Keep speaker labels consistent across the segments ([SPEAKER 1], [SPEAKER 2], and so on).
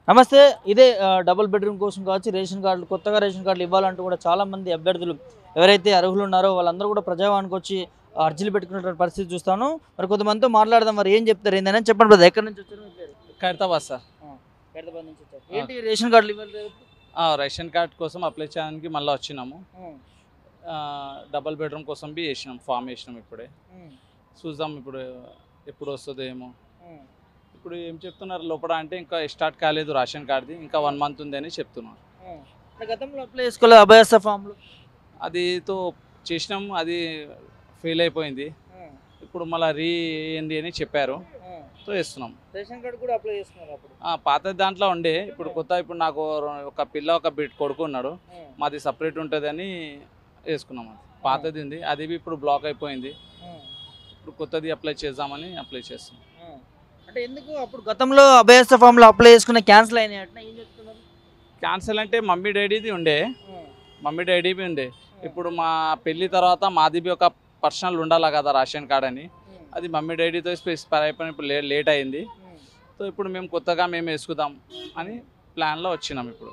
[SPEAKER 1] నమస్తే. ఇదే double bedroom కోసం కావచ్చు, రేషన్ కార్డులు కొత్తగా రేషన్ కార్డులు ఇవ్వాలంటూ కూడా చాలామంది అభ్యర్థులు ఎవరైతే అర్హులు ఉన్నారో వాళ్ళందరూ కూడా ప్రజావానికి వచ్చి అర్జీలు పెట్టుకున్నటువంటి పరిస్థితి చూస్తాను. మరి కొంతమందితో మాట్లాడదాం. మరి ఏం చెప్తారు ఏందని చెప్పండి బ్రదర్. ఎక్కడి నుంచి వచ్చారు? మీ పేరు?
[SPEAKER 2] ఖైరతాబాద్ సార్.
[SPEAKER 1] హైదరాబాద్ నుంచి వచ్చారు. ఏంటి రేషన్ కార్డులు ఇవ్వాలి?
[SPEAKER 2] రేషన్ కార్డ్ కోసం అప్లై చేయడానికి మళ్ళీ వచ్చినాము. డబల్ బెడ్రూమ్ కోసం బి వేసినాం, ఫామ్ వేసినాం. ఇప్పుడే చూద్దాం ఇప్పుడు ఎప్పుడు వస్తుందో ఏమో. ఇప్పుడు ఏం చెప్తున్నారు లోపల అంటే ఇంకా స్టార్ట్ కాలేదు రేషన్ కార్డ్ది, ఇంకా 1 మంత్ ఉంది అని చెప్తున్నారు.
[SPEAKER 1] గతంలో అప్లై చేసుకోలేదు అభయస్థ ఫామ్లు?
[SPEAKER 2] అదితో చేసినాం, అది ఫెయిల్ అయిపోయింది. ఇప్పుడు మళ్ళీ ఏంది అని చెప్పారు, సో వేస్తున్నాం.
[SPEAKER 1] రేషన్ కార్డు కూడా అప్లై చేసుకున్నారు అప్పుడు?
[SPEAKER 2] పాత దాంట్లో ఉండే, ఇప్పుడు కొత్త ఇప్పుడు నాకు ఒక పిల్ల ఒక బిడ్ కొడుకు ఉన్నాడు, మాది సపరేట్ ఉంటుంది అని వేసుకున్నాం. అది పాతది ఉంది, అది ఇప్పుడు బ్లాక్ అయిపోయింది. ఇప్పుడు కొత్తది అప్లై చేద్దామని అప్లై చేస్తున్నాం.
[SPEAKER 1] అంటే ఎందుకు అప్పుడు గతంలో అభయస్థ ఫామ్లో అప్లై చేసుకున్న క్యాన్సిల్ అయినాయి అంటే ఏం చెప్తున్నారు?
[SPEAKER 2] క్యాన్సిల్ అంటే మమ్మీ డాడీది ఉండే, మమ్మీ డాడీవి ఉండే. ఇప్పుడు మా పెళ్ళి తర్వాత మాదిబి ఒక పర్సనల్ ఉండాలి కదా రేషన్ కార్డ్ అని, అది మమ్మీ డాడీతో ఎక్స్పైర్ అయిపోయిన ఇప్పుడు లేట్ అయింది. సో ఇప్పుడు మేము కొత్తగా మేము వేసుకుందాం అని ప్లాన్లో వచ్చినాం. ఇప్పుడు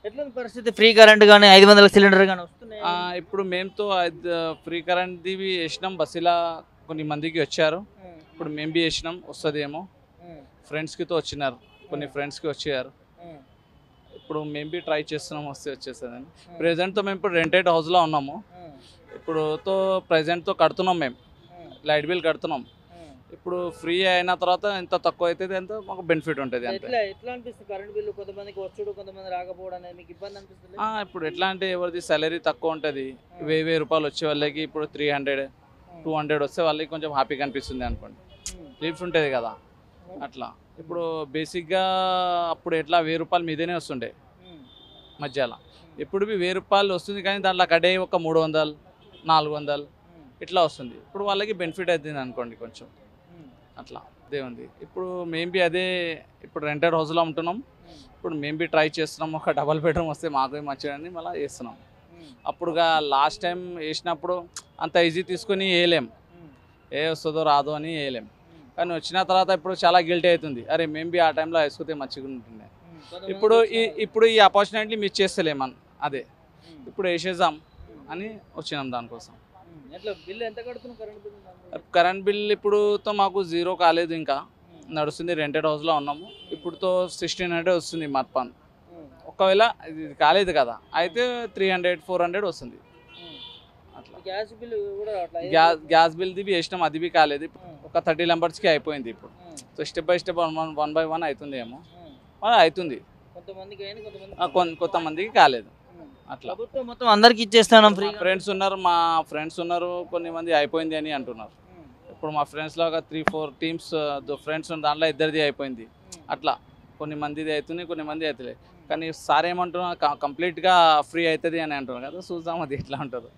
[SPEAKER 1] ఎట్లా పరిస్థితి? ఫ్రీ కరెంట్ కానీ 500 సిలిండర్ కానీ వస్తున్నాయి.
[SPEAKER 2] ఇప్పుడు మేముతో ఫ్రీ కరెంట్ది వేసినాం, బస్సులా కొన్ని మందికి వచ్చారు. ఇప్పుడు మేము బి వేసినాం, వస్తుందేమో. ఫ్రెండ్స్కితో వచ్చినారు, కొన్ని ఫ్రెండ్స్కి వచ్చారు. ఇప్పుడు మేము బి ట్రై చేస్తున్నాం, వస్తే వచ్చేస్తుందని. ప్రెజెంట్తో మేము ఇప్పుడు రెంటెడ్ హౌస్లో ఉన్నాము. ఇప్పుడు ప్రెజెంట్తో కడుతున్నాం, మేము లైట్ బిల్ కడుతున్నాం. ఇప్పుడు ఫ్రీ అయిన తర్వాత ఎంత తక్కువ అవుతుంది అంత మాకు బెనిఫిట్ ఉంటుంది. అంతే.
[SPEAKER 1] ఎట్లా అనిపిస్తుంది కరెంట్ బిల్లు? కొంతమందికి వచ్చుడు, కొంతమంది రాకపోవడం అనేది మీకు ఇబ్బంది అనిపిస్తుంది?
[SPEAKER 2] ఇప్పుడు ఎట్లా అంటే ఎవరిది సాలరీ తక్కువ ఉంటుంది, 1000 రూపాయలు వచ్చే వాళ్ళకి ఇప్పుడు 300 200 వస్తే వాళ్ళకి కొంచెం హ్యాపీగా అనిపిస్తుంది అనుకోండి. లీఫ్స్ ఉంటుంది కదా అట్లా. ఇప్పుడు బేసిక్గా అప్పుడు ఎట్లా 1000 రూపాయలు మీదనే వస్తుండే మధ్యలో. ఇప్పుడు 1000 రూపాయలు వస్తుంది కానీ దాంట్లో కడే ఒక 300 400 ఇట్లా వస్తుంది. ఇప్పుడు వాళ్ళకి బెనిఫిట్ అవుతుంది అనుకోండి కొంచెం అట్లా. అదే ఉంది. ఇప్పుడు మేము బి అదే ఇప్పుడు రెంటెడ్ హౌస్లో ఉంటున్నాం. ఇప్పుడు మేము బి ట్రై చేస్తున్నాం, ఒక డబల్ బెడ్రూమ్ వస్తే మాకు మంచిదని మళ్ళీ వేస్తున్నాం. అప్పుడుగా లాస్ట్ టైం వేసినప్పుడు అంత ఈజీ తీసుకొని వేయలేం, ఏ వస్తుందో రాదో అని వేయలేం. కానీ వచ్చిన తర్వాత ఇప్పుడు చాలా గిల్టీ అవుతుంది, అరే మేము బి ఆ టైంలో వేసుకుంటే మంచిగా ఉంటుండే. ఇప్పుడు ఈ ఆపర్చునిటీ మిస్ చేస్తలేమని అదే ఇప్పుడు వేసేద్దాం అని వచ్చినాం దానికోసం. కరెంట్ బిల్ ఇప్పుడుతో మాకు 0 కాలేదు, ఇంకా నడుస్తుంది. రెంటెడ్ హౌస్లో ఉన్నాము. ఇప్పుడుతో 1600 వస్తుంది మర్పాన్. ఒకవేళ ఇది కాలేదు కదా అయితే 300 400 వస్తుంది అట్లా. గ్యాస్ బిల్ది వేసినాం, అది బి కాలేదు. ఒక 30 మెంబర్స్కి అయిపోయింది. ఇప్పుడు so step by step 1 by 1 అవుతుంది ఏమో, అవుతుంది. కొంతమందికి కాలేదు అట్లా.
[SPEAKER 1] మొత్తం అందరికి ఇచ్చేస్తాను.
[SPEAKER 2] మా ఫ్రెండ్స్ ఉన్నారు, కొన్ని మంది అయిపోయింది అని అంటున్నారు. ఇప్పుడు మా ఫ్రెండ్స్లో ఒక 3-4 టీమ్స్ ఫ్రెండ్స్ దాంట్లో ఇద్దరిది అయిపోయింది అట్లా. కొన్ని మందిది అవుతుంది, కొన్ని మంది అవుతలేదు. కానీ సార్ ఏమంటున్నారు కంప్లీట్గా ఫ్రీ అవుతుంది అని అంటున్నారు కదా, చూద్దాం అది ఎట్లా ఉంటుందో.